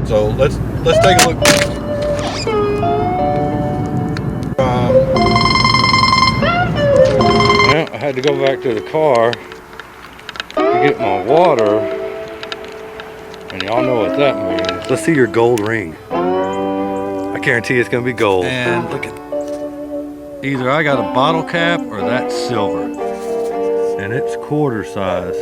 So let's take a look. Well, I had to go back to the car to get my water, and y'all know what that means. Let's see your gold ring. I guarantee it's gonna be gold. And look at, either I got a bottle cap or that's silver, and it's quarter size.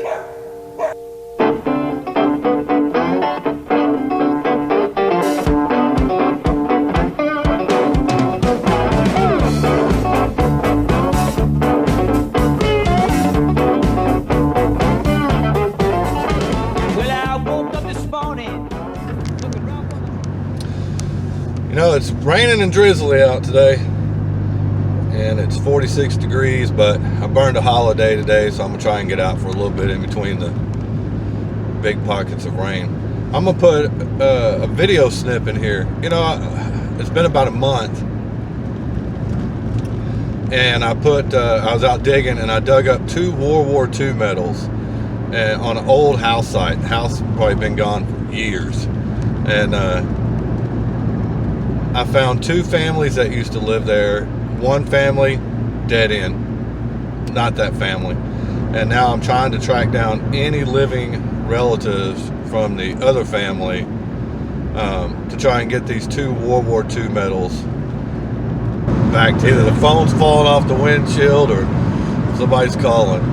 You know, it's raining and drizzly out today, and it's 46 degrees, but I burned a holiday today, so I'm gonna try and get out for a little bit in between the big pockets of rain. I'm gonna put a video snip in here. You know, it's been about a month, and I was out digging, and I dug up 2 World War II medals on an old house site. The house probably been gone for years, and I found 2 families that used to live there. One family, dead end, not that family. And now I'm trying to track down any living relatives from the other family to try and get these 2 World War II medals back. Either the phone's falling off the windshield or somebody's calling.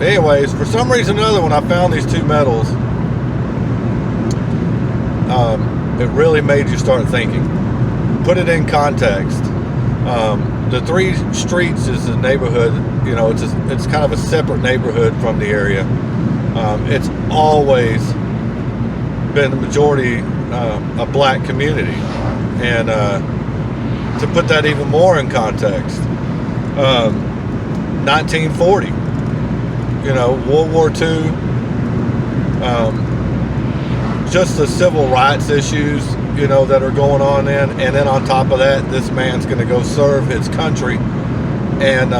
Anyways, for some reason or another, when I found these 2 medals, it really made you start thinking. Put it in context. The 3 streets is a neighborhood. You know, it's kind of a separate neighborhood from the area. It's always been the majority a black community, and to put that even more in context, 1940. You know, World War II. Just the civil rights issues, you know, that are going on then, and then on top of that, this man's going to go serve his country, and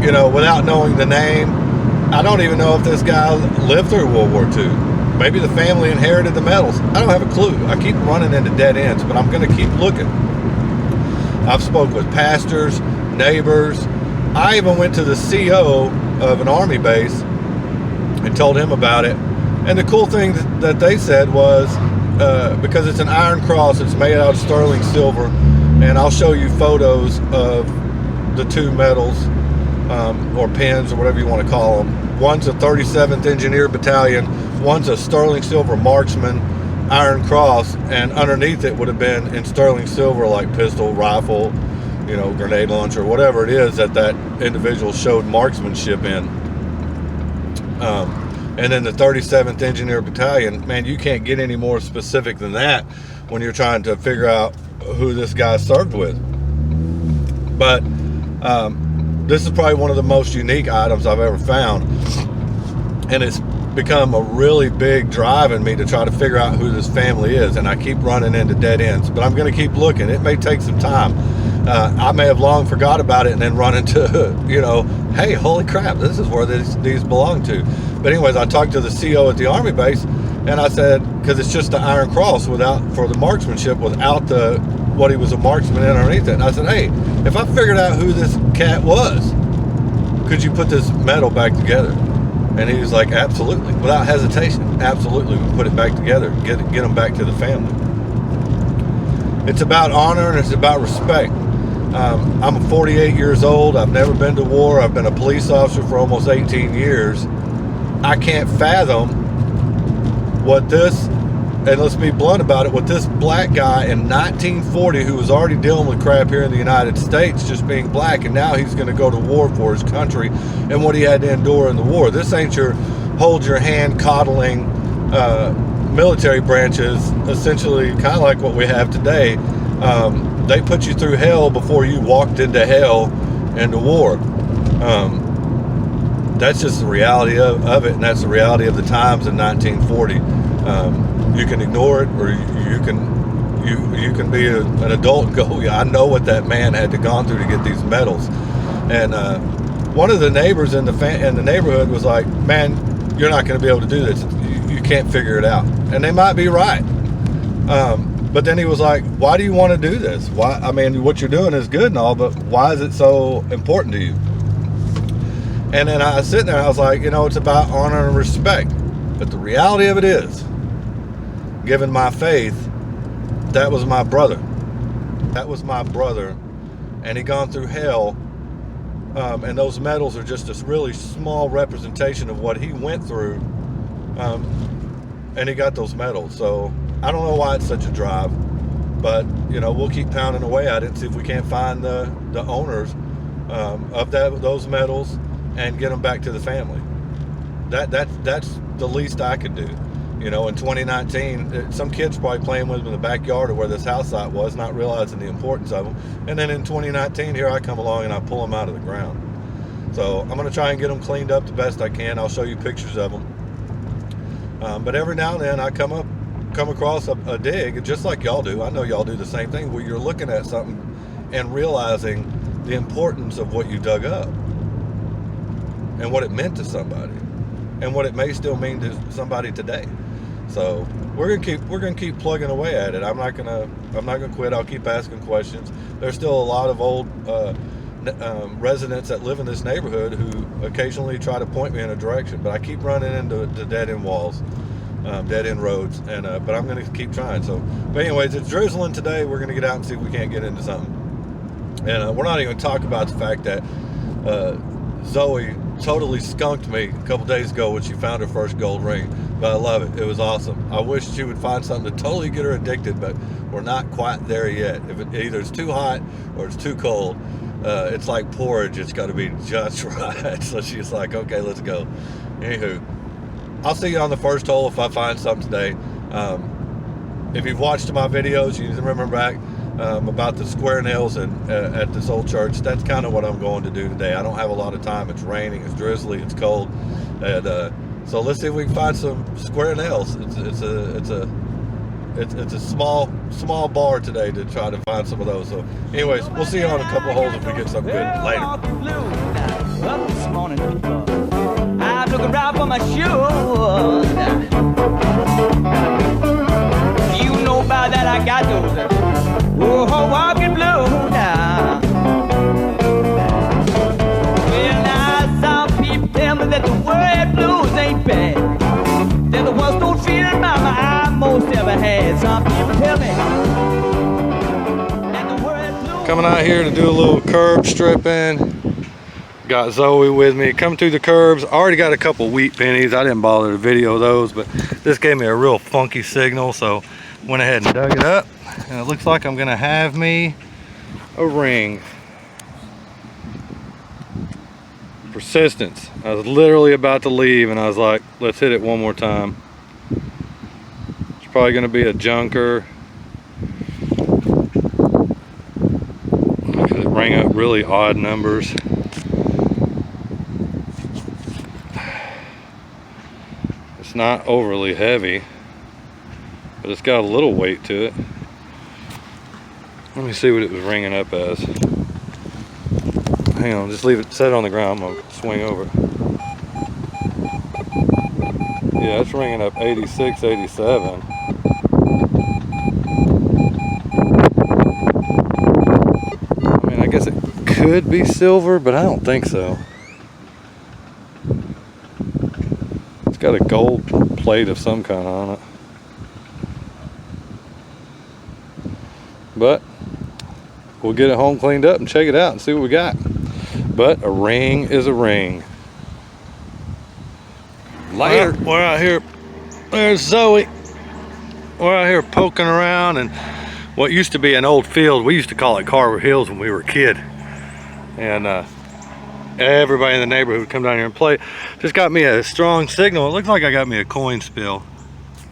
you know, without knowing the name, I don't even know if this guy lived through World War II. Maybe the family inherited the medals. I don't have a clue. I keep running into dead ends, but I'm going to keep looking. I've spoke with pastors, neighbors. I even went to the CO of an army base and told him about it. And the cool thing that they said was, because it's an iron cross, it's made out of sterling silver, and I'll show you photos of the 2 medals, or pins, or whatever you want to call them. One's a 37th Engineer Battalion, one's a sterling silver marksman iron cross, and underneath it would have been in sterling silver, like pistol, rifle, you know, grenade launcher, whatever it is that individual showed marksmanship in. And then the 37th Engineer Battalion, man, you can't get any more specific than that when you're trying to figure out who this guy served with. But this is probably one of the most unique items I've ever found. And it's become a really big drive in me to try to figure out who this family is. And I keep running into dead ends, but I'm going to keep looking. It may take some time. I may have long forgot about it and then run into, you know, hey, holy crap, this is where these belong to. But anyways, I talked to the CO at the army base, and I said, because it's just the iron cross for the marksmanship without what he was a marksman in underneath it. And I said, hey, if I figured out who this cat was, could you put this medal back together? And he was like, absolutely, without hesitation, absolutely, we put it back together, get them back to the family. It's about honor and it's about respect. I'm 48 years old. I've never been to war. I've been a police officer for almost 18 years. I can't fathom what this, and let's be blunt about it, what this black guy in 1940 who was already dealing with crap here in the United States, just being black, and now he's going to go to war for his country, and what he had to endure in the war. This ain't your hold your hand coddling military branches, essentially kind of like what we have today. They put you through hell before you walked into hell and to war. That's just the reality of it, and that's the reality of the times in 1940. You can ignore it, or you can be an adult and go, yeah, I know what that man had to gone through to get these medals. And one of the neighbors in the neighborhood was like, man, you're not going to be able to do this. you can't figure it out. And they might be right. But then he was like, why do you want to do this? Why? I mean, what you're doing is good and all, but why is it so important to you? And then I was sitting there, I was like, you know, it's about honor and respect. But the reality of it is, given my faith, that was my brother. That was my brother. And he gone through hell. And those medals are just a really small representation of what he went through. And he got those medals. So I don't know why it's such a drive, but you know, we'll keep pounding away at it and see if we can't find the owners of those medals and get them back to the family. That's the least I could do. You know, in 2019, some kids probably playing with them in the backyard of where this house site was, not realizing the importance of them. And then in 2019, here I come along and I pull them out of the ground. So I'm going to try and get them cleaned up the best I can. I'll show you pictures of them. But every now and then I come across a dig, just like y'all do. I know y'all do the same thing, where you're looking at something and realizing the importance of what you dug up and what it meant to somebody and what it may still mean to somebody today. So we're gonna keep plugging away at it. I'm not gonna quit. I'll keep asking questions. There's still a lot of old residents that live in this neighborhood who occasionally try to point me in a direction, but I keep running into the dead-end walls, dead-end roads, and but I'm gonna keep trying. So, but anyways, it's drizzling today. We're gonna get out and see if we can't get into something. And we're not even talking about the fact that Zoey totally skunked me a couple days ago when she found her first gold ring. But I love it. It was awesome. I wish she would find something to totally get her addicted, but we're not quite there yet. If it either it's too hot or it's too cold, it's like porridge. It's got to be just right. So she's like, okay, let's go. Anywho, I'll see you on the first hole if I find something today. If you've watched my videos, you remember back about the square nails at this old church. That's kind of what I'm going to do today. I don't have a lot of time. It's raining, it's drizzly, it's cold, and so let's see if we can find some square nails. It's a small bar today to try to find some of those. So anyways, we'll see you on a couple holes if we get something good later. Up this morning, I'm looking around for my shoes. You know by that I got those walking blue now. Well, now some people tell me that the word blues ain't bad. They're the worst old feeling mama I most ever had. Some people tell me that the word blues. Coming out here to do a little curb stripping. Got Zoey with me. Coming through the curbs. Already got a couple wheat pennies. I didn't bother to video those, but this gave me a real funky signal, so went ahead and dug it up. And it looks like I'm gonna have me a ring. Persistence. I was literally about to leave and I was like, let's hit it one more time. It's probably gonna be a junker. It rang up really odd numbers. It's not overly heavy, but it's got a little weight to it. Let me see what it was ringing up as. Hang on, just leave it set on the ground. I'm gonna swing over. Yeah, it's ringing up 86, 87. I mean, I guess it could be silver, but I don't think so. It's got a gold plate of some kind on it. But we'll get it home cleaned up and check it out and see what we got. But a ring is a ring. Later. Well, we're out here. There's Zoey. We're out here poking around in what used to be an old field. We used to call it Carver Hills when we were a kid. And everybody in the neighborhood would come down here and play. Just got me a strong signal. It looks like I got me a coin spill.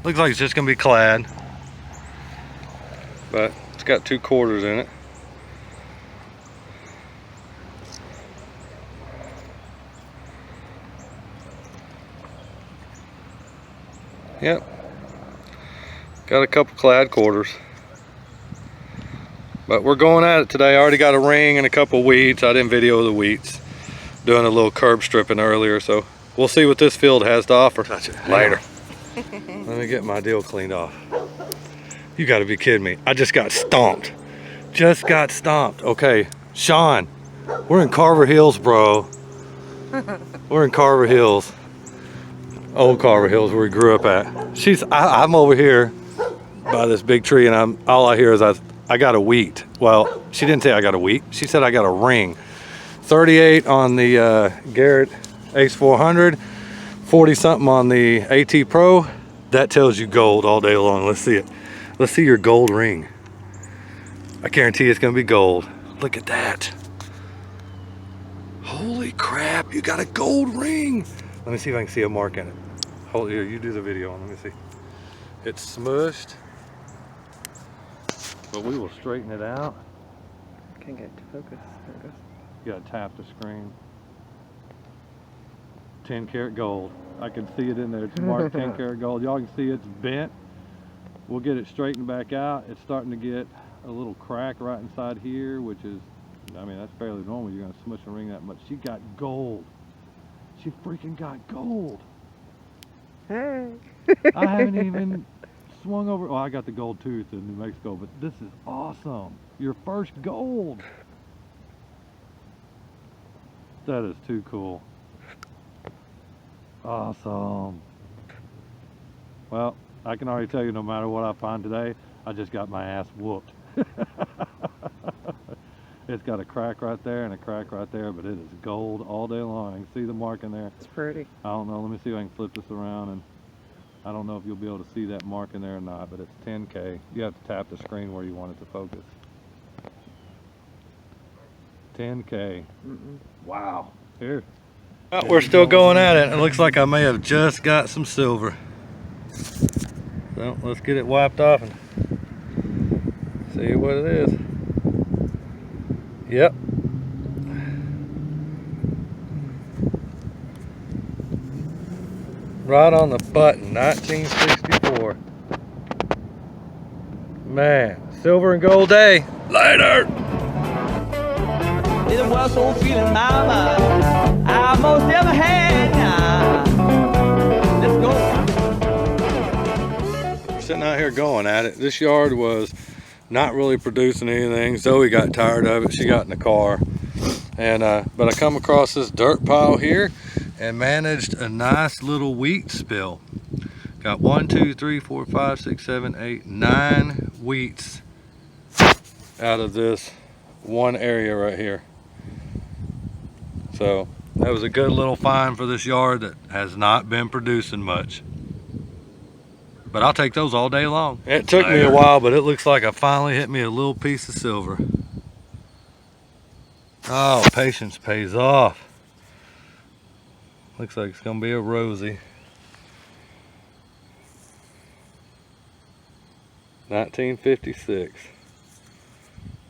Looks like it's just gonna be clad. But it's got 2 quarters in it. Yep. Got a couple clad quarters. But we're going at it today. I already got a ring and a couple wheats. I didn't video the wheats. Doing a little curb stripping earlier, so we'll see what this field has to offer. Later. Let me get my deal cleaned off. You gotta be kidding me. I just got stomped. Just got stomped. Okay, Sean, we're in Carver Hills, bro. We're in Carver Hills. Old Carver Hills, where we grew up at. I'm over here by this big tree, and all I hear is I got a wheat. Well, she didn't say I got a wheat. She said I got a ring. 38 on the Garrett Ace 400, 40 something on the AT Pro. That tells you gold all day long. Let's see it. Let's see your gold ring. I guarantee it's gonna be gold. Look at that. Holy crap, you got a gold ring. Let me see if I can see a mark in it. Hold here, you do the video on. Let me see. It's smushed, but we will straighten it out. Can't get it to focus. There it goes. You gotta tap the screen. 10 karat gold. I can see it in there. It's marked 10 karat gold. Y'all can see it's bent. We'll get it straightened back out. It's starting to get a little crack right inside here, which is, I mean, that's fairly normal. You're gonna smush a ring that much. She got gold. She freaking got gold. Hey. I haven't even swung over. Oh, I got the gold tooth in New Mexico, but this is awesome. Your first gold. That is too cool. Awesome. Well, I can already tell you, no matter what I find today, I just got my ass whooped. It's got a crack right there and a crack right there, but it is gold all day long. You can see the mark in there. It's pretty. I don't know. Let me see if I can flip this around, and I don't know if you'll be able to see that mark in there or not, but it's 10K. You have to tap the screen where you want it to focus. 10K. Wow. Here. We're still going at it. It looks like I may have just got some silver. So let's get it wiped off and see what it is. Yep. Right on the button, 1964. Man, silver and gold day. Later. It was so feeling mama I most ever had. Let's go. We're sitting out here going at it. This yard was not really producing anything. Zoey got tired of it. She got in the car, and but I come across this dirt pile here and managed a nice little wheat spill. Got 1, 2, 3, 4, 5, 6, 7, 8, 9 wheats out of this one area right here. So that was a good little find for this yard that has not been producing much. But I'll take those all day long. It took me a while, but it looks like I finally hit me a little piece of silver. Oh, patience pays off. Looks like it's gonna be a Rosie. 1956.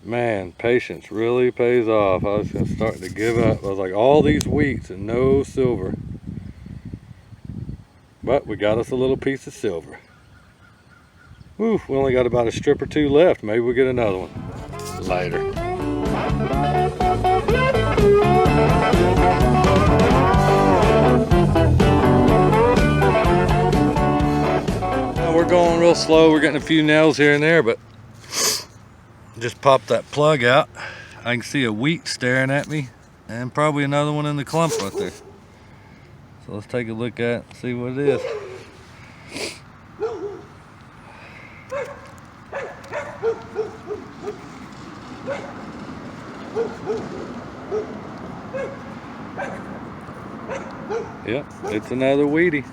Man, patience really pays off. I was just starting to give up. I was like, all these wheats and no silver. But we got us a little piece of silver. Whew, we only got about a strip or two left. Maybe we'll get another one later. Now we're going real slow. We're getting a few nails here and there, but just popped that plug out. I can see a wheat staring at me and probably another one in the clump right there. So let's take a look at it and see what it is. Yep, it's another wheatie.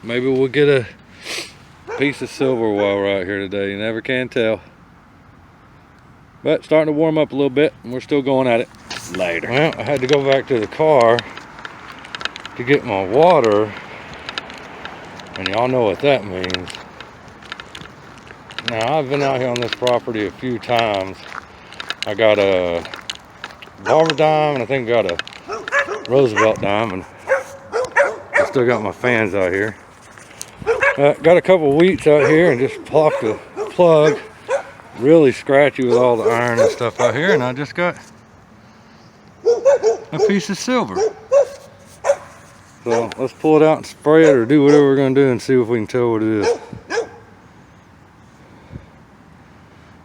Maybe we'll get a piece of silver while we're out here today. You never can tell. But starting to warm up a little bit, and we're still going at it later. Well, I had to go back to the car to get my water, and y'all know what that means. Now, I've been out here on this property a few times. I got a Barber dime, and I think I got a Roosevelt dime, and I still got my fans out here. Got a couple wheats out here and just popped a plug. Really scratchy with all the iron and stuff out here, and I just got a piece of silver. So let's pull it out and spray it or do whatever we're gonna do and see if we can tell what it is.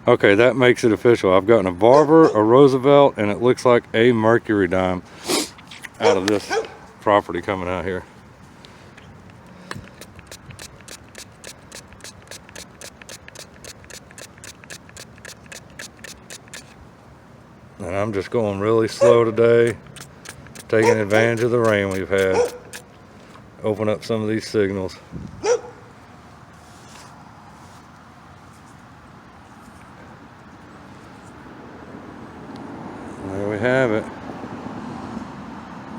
Okay, that makes it official. I've gotten a Barber, a Roosevelt, and it looks like a Mercury dime out of this property coming out here. And I'm just going really slow today, taking advantage of the rain we've had. Open up some of these signals. There we have it.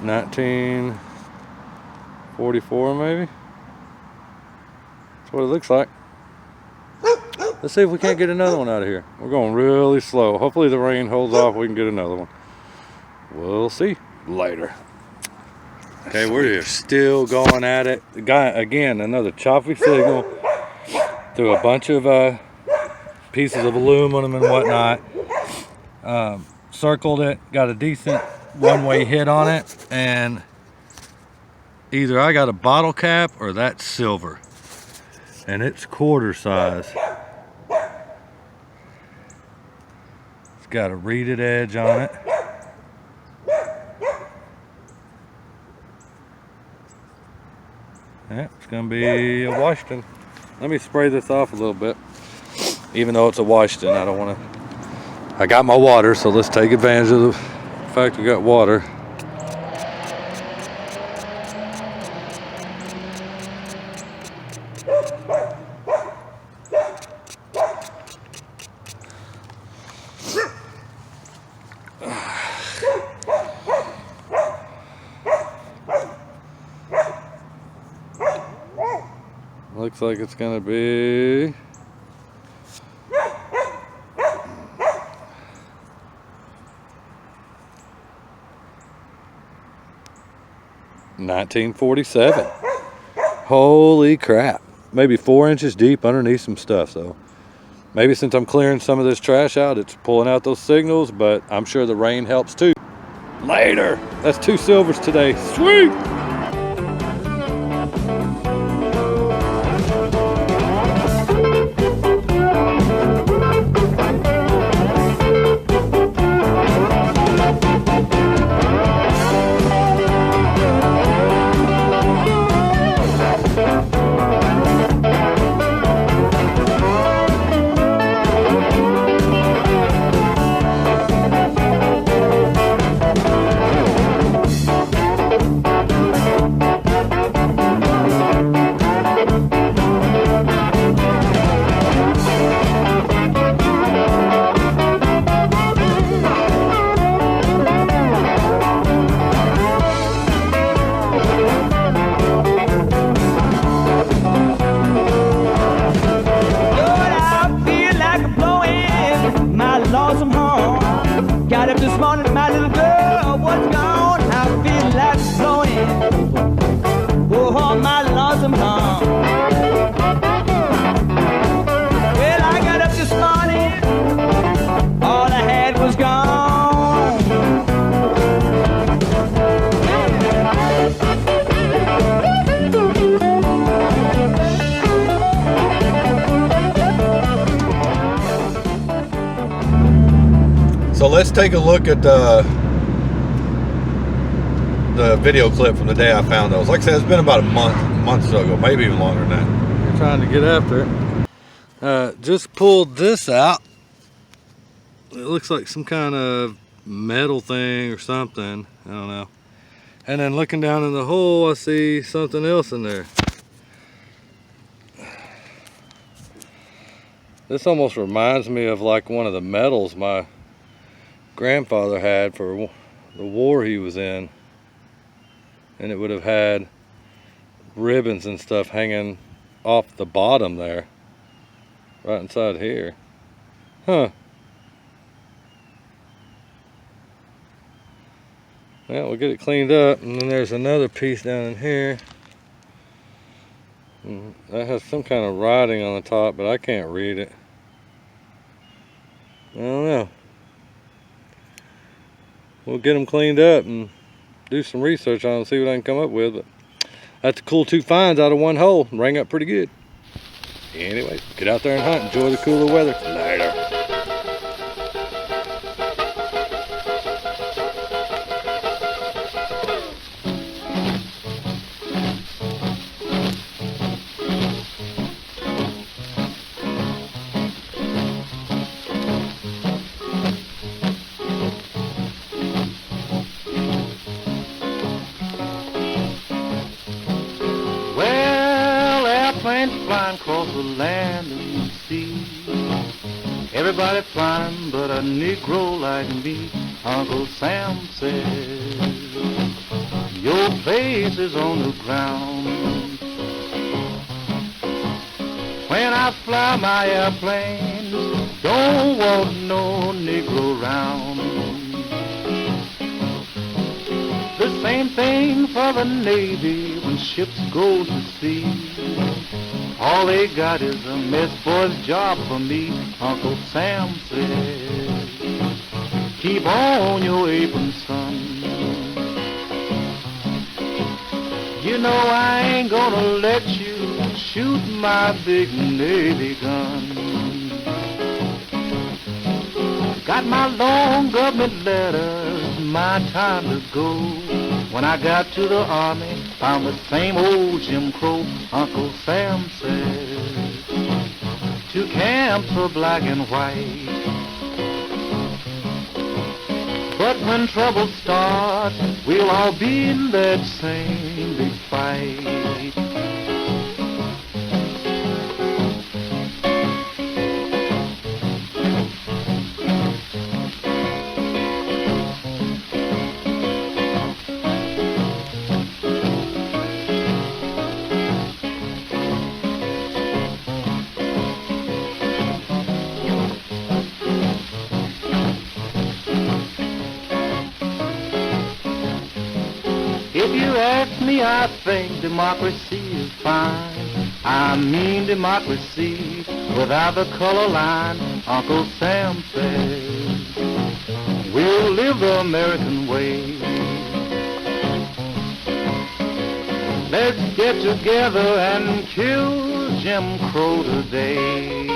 1944 maybe? That's what it looks like. Let's see if we can't get another one out of here. We're going really slow. Hopefully the rain holds off, we can get another one. We'll see later. Okay, we're still going at it. The guy, again, another choppy signal through a bunch of pieces of aluminum and whatnot. Circled it, got a decent one-way hit on it, and either I got a bottle cap or that's silver. And it's quarter size. It's got a reeded edge on it. Yeah, it's gonna be a Washington. Let me spray this off a little bit. Even though it's a Washington, I don't wanna. I got my water, so let's take advantage of the fact we got water. Looks like it's gonna be 1947. Holy crap. Maybe 4 inches deep underneath some stuff. So maybe since I'm clearing some of this trash out, it's pulling out those signals, but I'm sure the rain helps too. Later. That's 2 silvers today. Sweet. Got up this morning, my little girl was gone. I feel like blowing. Oh, my lonesome home. Well, I got up this morning, all I had was gone. So let's take a look at the video clip from the day I found those. Like I said, it's been about a month or so ago, maybe even longer than that. We're trying to get after it. Just pulled this out. It looks like some kind of metal thing or something. I don't know. And then looking down in the hole, I see something else in there. This almost reminds me of like one of the medals my grandfather had for the war he was in, and it would have had ribbons and stuff hanging off the bottom there, right inside here. Huh. Well, we'll get it cleaned up, and then there's another piece down in here. That has some kind of writing on the top, but I can't read it. I don't know. We'll get them cleaned up and do some research on them, see what I can come up with. But That's a cool 2 finds out of 1 hole. Rang up pretty good. Anyway, get out there and hunt. Enjoy the cooler weather. Later. Well, airplanes flying across the land and the sea. Everybody flying but a Negro like me. Uncle Sam says, your place is on the ground. When I fly my airplanes, don't want no Negro round. The same thing for the Navy when ships go to sea. All they got is a mess boy's job for me. Uncle Sam says, keep on your apron, son. You know I ain't gonna let you shoot my big Navy gun. Got my long government letters, my time to go. When I got to the army, found the same old Jim Crow. Uncle Sam said, 2 camps are black and white. But when trouble starts, we'll all be in that same big fight. If you ask me, I think democracy is fine. I mean democracy without the color line. Uncle Sam says, we'll live the American way. Let's get together and kill Jim Crow today.